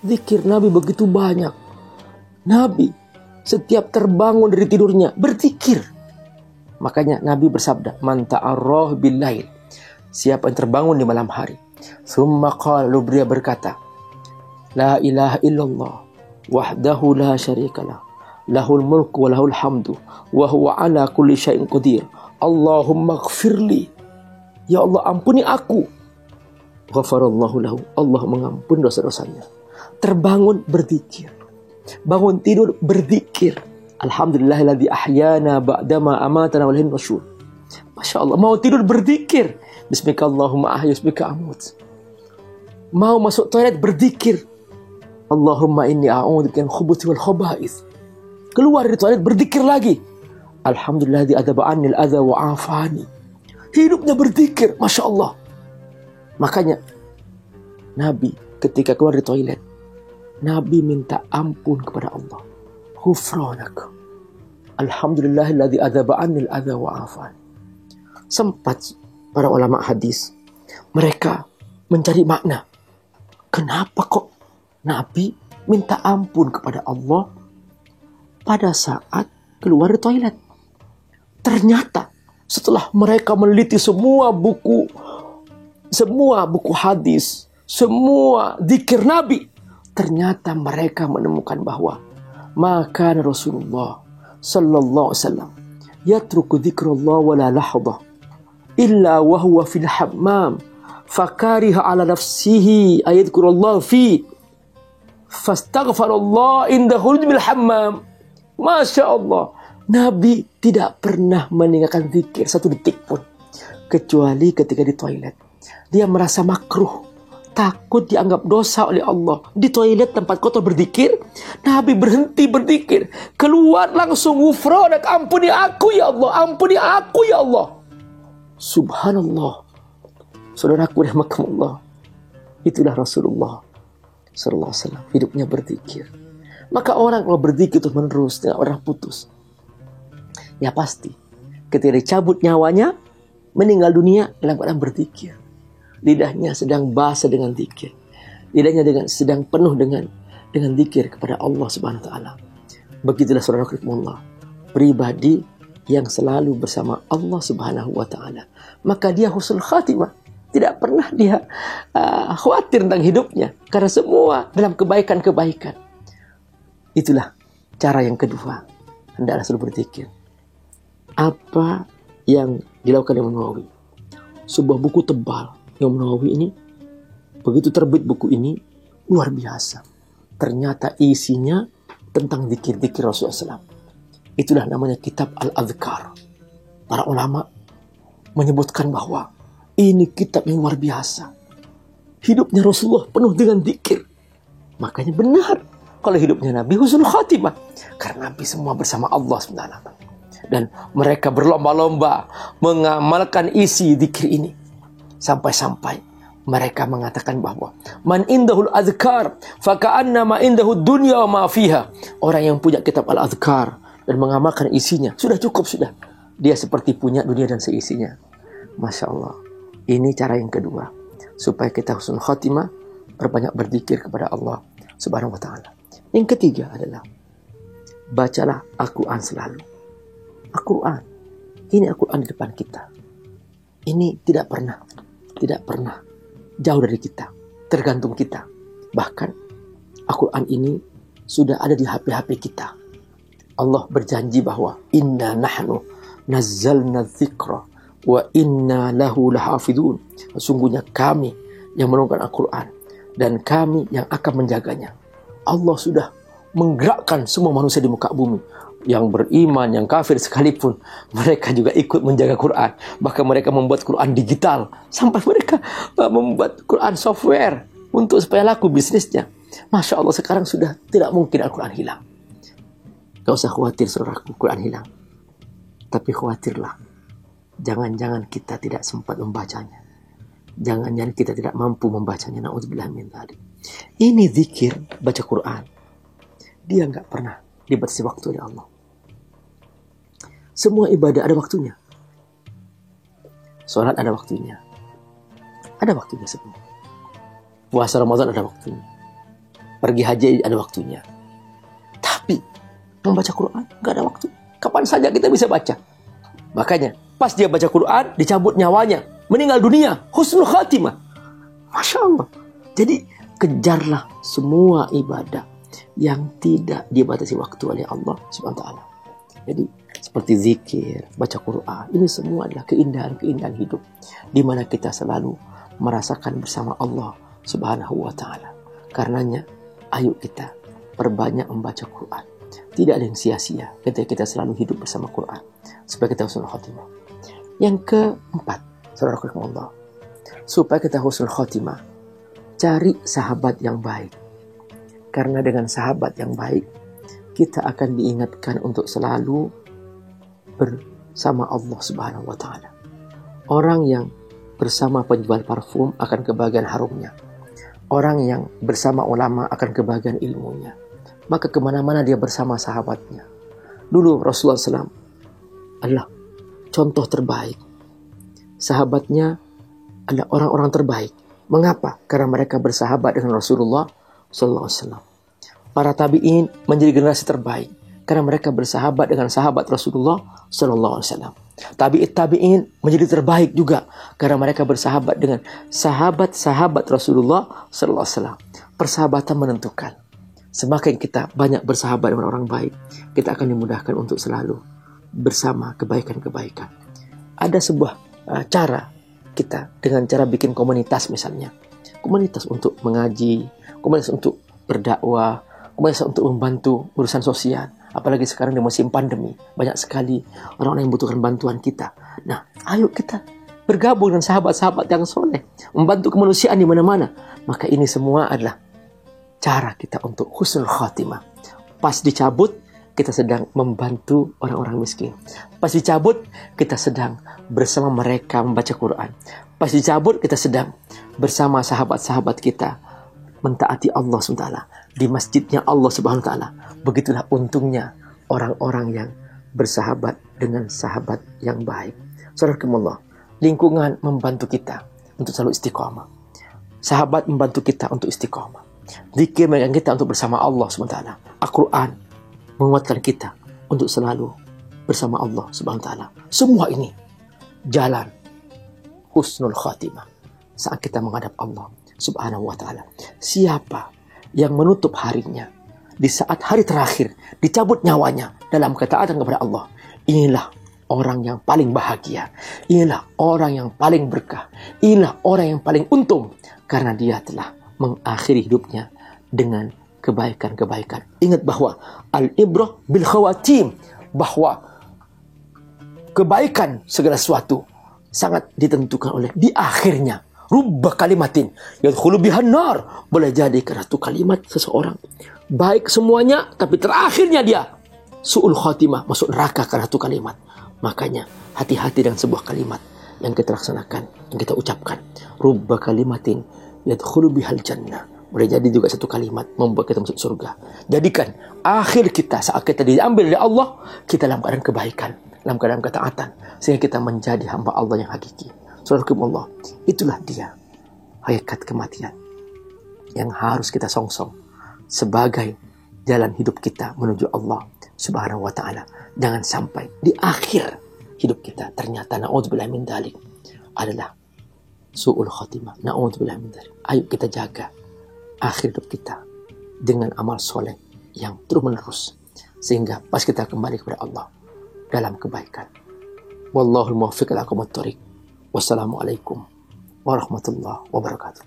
Zikir Nabi begitu banyak. Nabi setiap terbangun dari tidurnya berzikir. Makanya Nabi bersabda, man ta'arrah bil lail, siapa yang terbangun di malam hari. Tsumma qala, lalu beliau berkata, la ilaha illallah wahdahu la syarikalah, lahul mulku wa lahul hamdu wa huwa ala kulli syai'in qadir. Allahumma ighfirli, ya Allah ampuni aku. Ghafarallahu lahu, Allah mengampuni dosa-dosanya. Terbangun berzikir, bangun tidur berzikir. Alhamdulillahilladzi ahyana ba'dama amatana wa ilaihin nusyur. Masya Allah, mau tidur berzikir, bismika Allahumma ahya bismika amut. Mau masuk toilet berzikir, Allahumma inni a'udzubika min khubuthi wal khaba'ith. Keluar dari toilet berzikir lagi, alhamdulillahilladzi adhaba 'anni al-adza wa 'afani. Hidupnya berzikir, Masya Allah. Makanya Nabi ketika keluar dari toilet, Nabi minta ampun kepada Allah. Ghufranak, alhamdulillahilladzi adhaba 'anni al-adza wa 'afani. Sempat para ulama hadis mereka mencari makna, kenapa kok Nabi minta ampun kepada Allah pada saat keluar dari toilet. Ternyata setelah mereka meneliti semua buku hadis, semua zikir Nabi, ternyata mereka menemukan bahwa maka Rasulullah sallallahu alaihi wasallam yatruku dzikrullah wala lahdah illa wa huwa fil hammam fakariha ala nafsihi ayadhkurullah fi fastaghfarallah inda khurujil hammam. Masya Allah, Nabi tidak pernah meninggalkan zikir satu detik pun, kecuali ketika di toilet. Dia merasa makruh, takut dianggap dosa oleh Allah. Di toilet tempat kotor berzikir, Nabi berhenti berzikir, keluar langsung, ghufranak, ampuni aku ya Allah, ampuni aku ya Allah. Subhanallah. Saudaraku rahimakumullah, itulah Rasulullah sallallahu alaihi wasallam, hidupnya berzikir. Maka orang kalau berzikir terus menerus, tidak pernah putus, ya pasti ketika dicabut nyawanya, meninggal dunia dalam keadaan berzikir. Lidahnya sedang basah dengan zikir, lidahnya sedang penuh dengan zikir kepada Allah Subhanahu wa taala. Begitulah saudara rahimakumullah, pribadi yang selalu bersama Allah Subhanahu wa taala, maka dia husnul khatimah. Tidak pernah dia khawatir tentang hidupnya, karena semua dalam kebaikan-kebaikan. Itulah cara yang kedua, hendaklah selalu berzikir. Apa yang dilakukan Imam Nawawi? Sebuah buku tebal. Imam Nawawi ini, begitu terbit buku ini, luar biasa. Ternyata isinya tentang zikir-zikir Rasulullah SAW. Itulah namanya kitab Al-Adhkar. Para ulama menyebutkan bahwa ini kitab yang luar biasa. Hidupnya Rasulullah penuh dengan zikir. Makanya benar kalau hidupnya Nabi husnul khatimah, karena Nabi semua bersama Allah SWT. Dan mereka berlomba-lomba mengamalkan isi zikir ini. Sampai-sampai mereka mengatakan bahwa man indahul adhkar faka'annama indahud dunya wa ma fiha. Orang yang punya kitab Al-Adhkar dan mengamalkan isinya, sudah cukup sudah. Dia seperti punya dunia dan seisinya. Masya Allah. Ini cara yang kedua, supaya kita husnul khatimah, berbanyak berzikir kepada Allah Subhanahu wa ta'ala. Yang ketiga adalah bacalah Al-Quran selalu. Al-Quran, ini Al-Quran di depan kita. Ini tidak pernah jauh dari kita, tergantung kita. Bahkan Al-Quran ini sudah ada di HP-HP kita. Allah berjanji bahwa inna nahnu nazzalna dzikra wa inna lahu lahafidun. Sesungguhnya kami yang menurunkan Al-Quran dan kami yang akan menjaganya. Allah sudah menggerakkan semua manusia di muka bumi, yang beriman, yang kafir sekalipun, mereka juga ikut menjaga Quran. Bahkan mereka membuat Quran digital, sampai mereka membuat Quran software untuk supaya laku bisnisnya. Masya Allah, sekarang sudah tidak mungkin Al-Quran hilang. Gak usah khawatir saudaraku, Quran hilang. Tapi khawatirlah, jangan-jangan kita tidak sempat membacanya. Jangan-jangan kita tidak mampu membacanya. Na'udzubillah min dzalik. Ini zikir, baca Quran, dia gak pernah dibatasi waktu oleh Allah. Semua ibadah ada waktunya. Sholat ada waktunya. Ada waktunya semua. Puasa Ramadan ada waktunya. Pergi haji ada waktunya. Tapi membaca Quran nggak ada waktu. Kapan saja kita bisa baca. Makanya pas dia baca Quran, dicabut nyawanya, meninggal dunia, husnul khatimah. Masya Allah. Jadi kejarlah semua ibadah yang tidak dibatasi waktu oleh Allah Subhanahu wa taala. Jadi seperti zikir, baca Quran, ini semua adalah keindahan-keindahan hidup di mana kita selalu merasakan bersama Allah Subhanahu wa taala. Karenanya ayo kita perbanyak membaca Quran. Tidak ada yang sia-sia ketika kita selalu hidup bersama Quran supaya kita husnul khatimah. Yang keempat, saudara-saudara, supaya kita husnul khatimah, cari sahabat yang baik. Karena dengan sahabat yang baik, kita akan diingatkan untuk selalu bersama Allah Subhanahu wa taala. Orang yang bersama penjual parfum akan kebagian harumnya. Orang yang bersama ulama akan kebagian ilmunya. Maka kemana-mana dia bersama sahabatnya. Dulu Rasulullah SAW adalah contoh terbaik. Sahabatnya adalah orang-orang terbaik. Mengapa? Karena mereka bersahabat dengan Rasulullah SAW. Para tabi'in menjadi generasi terbaik karena mereka bersahabat dengan sahabat Rasulullah SAW. Tabi'in menjadi terbaik juga karena mereka bersahabat dengan sahabat-sahabat Rasulullah SAW. Persahabatan menentukan. Semakin kita banyak bersahabat dengan orang baik, kita akan dimudahkan untuk selalu bersama kebaikan-kebaikan. Ada sebuah cara kita dengan cara bikin komunitas misalnya. Komunitas untuk mengaji, komunitas untuk berdakwah, komunitas untuk membantu urusan sosial. Apalagi sekarang di musim pandemi, banyak sekali orang-orang yang membutuhkan bantuan kita. Nah, ayo kita bergabung dengan sahabat-sahabat yang soleh, membantu kemanusiaan di mana-mana. Maka ini semua adalah cara kita untuk husnul khatimah. Pas dicabut, kita sedang membantu orang-orang miskin. Pas dicabut, kita sedang bersama mereka membaca Quran. Pas dicabut, kita sedang bersama sahabat-sahabat kita mentaati Allah SWT di masjidnya Allah Subhanahu wa taala. Begitulah untungnya orang-orang yang bersahabat dengan sahabat yang baik. Saudarakumullah, lingkungan membantu kita untuk selalu istiqamah. Sahabat membantu kita untuk istiqamah. Zikir mengingatkan kita untuk bersama Allah SWT. Al-Quran menguatkan kita untuk selalu bersama Allah SWT. Semua ini jalan husnul khatimah saat kita menghadap Allah Subhanahu wa ta'ala. Siapa yang menutup harinya di saat hari terakhir dicabut nyawanya dalam ketaatan kepada Allah, inilah orang yang paling bahagia. Inilah orang yang paling berkah. Inilah orang yang paling untung karena dia telah mengakhiri hidupnya dengan kebaikan-kebaikan. Ingat bahwa al-ibrah bil khawatim, bahwa kebaikan segala sesuatu sangat ditentukan oleh di akhirnya. Rubba kalimatin yadkhulu bihan nar, boleh jadi karena itu kalimat seseorang baik semuanya tapi terakhirnya dia su'ul khatimah, masuk neraka karena itu kalimat. Makanya hati-hati dengan sebuah kalimat yang kita laksanakan, yang kita ucapkan. Rubba kalimatin yadkhulu bihal jannah, boleh jadi juga satu kalimat membuat kita masuk surga. Jadikan akhir kita saat kita diambil oleh Allah, kita dalam keadaan kebaikan, dalam keadaan ketaatan, sehingga kita menjadi hamba Allah yang hakiki. Saudarakumullah, itulah dia hakikat kematian yang harus kita songsong sebagai jalan hidup kita menuju Allah Subhanahu wa ta'ala. Jangan sampai di akhir hidup kita ternyata na'udzubillah min dzalik adalah su'ul khatimah. Na'udzubillah min dzalik. Ayo kita jaga akhir hidup kita dengan amal soleh yang terus menerus sehingga pas kita kembali kepada Allah dalam kebaikan. Wallahul muwaffiq ila aqwamit thoriq. Wassalamualaikum warahmatullahi wabarakatuh.